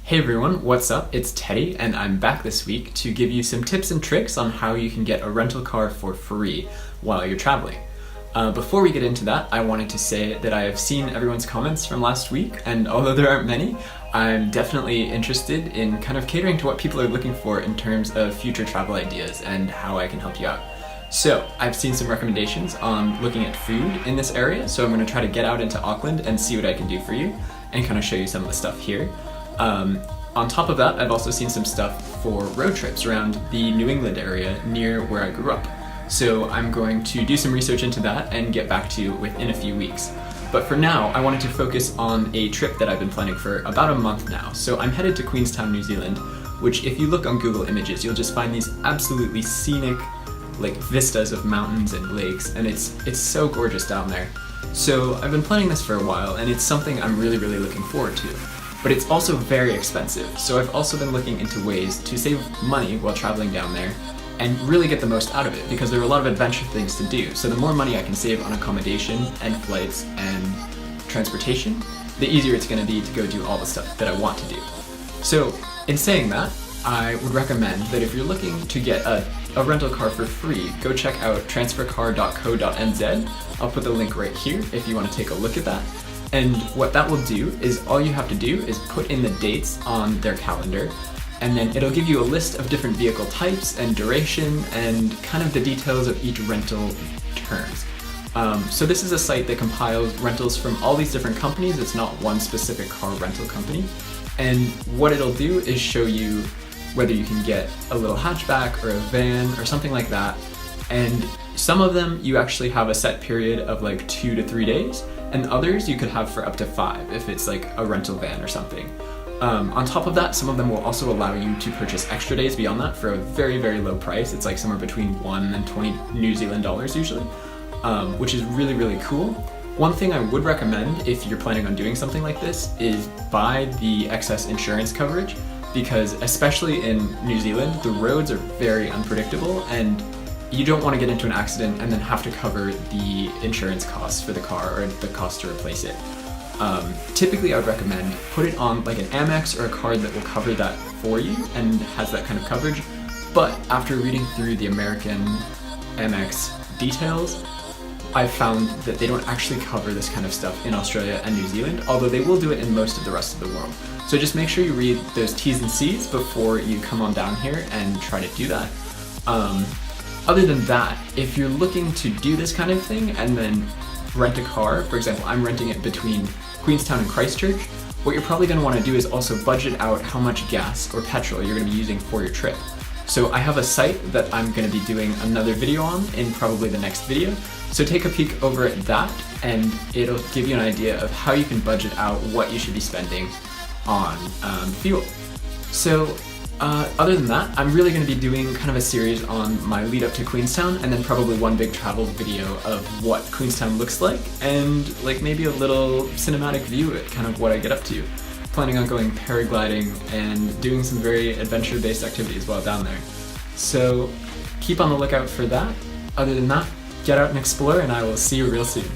Hey everyone, what's up? It's Teddy, and I'm back this week to give you some tips and tricks on how you can get a rental car for free while you're traveling. Before we get into that, I wanted to say that I have seen everyone's comments from last week, and although there aren't many, I'm definitely interested in kind of catering to what people are looking for in terms of future travel ideas and how I can help you out. So, I've seen some recommendations on looking at food in this area, so I'm going to try to get out into Auckland and see what I can do for you, and kind of show you some of the stuff here. On top of that, I've also seen some stuff for road trips around the New England area near where I grew up. So I'm going to do some research into that and get back to you within a few weeks. But for now, I wanted to focus on a trip that I've been planning for about a month now. So I'm headed to Queenstown, New Zealand, which if you look on Google Images, you'll just find these absolutely scenic vistas of mountains and lakes, and it's so gorgeous down there. So I've been planning this for a while, and it's something I'm really looking forward to. But it's also very expensive, so I've also been looking into ways to save money while traveling down there and really get the most out of it, because there are a lot of adventure things to do. So the more money I can save on accommodation and flights and transportation, the easier it's going to be to go do all the stuff that I want to do. So in saying that, I would recommend that if you're looking to get a rental car for free, go check out transfercar.co.nz. I'll put the link right here if you want to take a look at that. And what that will do is all you have to do is put in the dates on their calendar, and then it'll give you a list of different vehicle types and duration and kind of the details of each rental terms. So this is a site that compiles rentals from all these different companies. It's not one specific car rental company. And what it'll do is show you whether you can get a little hatchback or a van or something like that. And some of them you actually have a set period of 2 to 3 days, and others you could have for up to 5 if it's like a rental van or something. On top of that, some of them will also allow you to purchase extra days beyond that for a very low price. It's somewhere between 1 and 20 New Zealand dollars usually, which is really cool. One thing I would recommend if you're planning on doing something like this is buy the excess insurance coverage, because especially in New Zealand, the roads are very unpredictable, and you don't want to get into an accident and then have to cover the insurance costs for the car or the cost to replace it. Typically, I would recommend put it on an Amex or a card that will cover that for you and has that kind of coverage. But after reading through the American Amex details, I found that they don't actually cover this kind of stuff in Australia and New Zealand, although they will do it in most of the rest of the world. So just make sure you read those T's and C's before you come on down here and try to do that. Other than that, if you're looking to do this kind of thing and then rent a car, for example, I'm renting it between Queenstown and Christchurch, what you're probably going to want to do is also budget out how much gas or petrol you're going to be using for your trip. So I have a site that I'm going to be doing another video on in probably the next video, so take a peek over at that and it'll give you an idea of how you can budget out what you should be spending on fuel. So other than that, I'm really going to be doing kind of a series on my lead up to Queenstown, and then probably one big travel video of what Queenstown looks like, and maybe a little cinematic view at kind of what I get up to. Planning on going paragliding and doing some very adventure-based activities while down there. So keep on the lookout for that. Other than that, get out and explore, and I will see you real soon.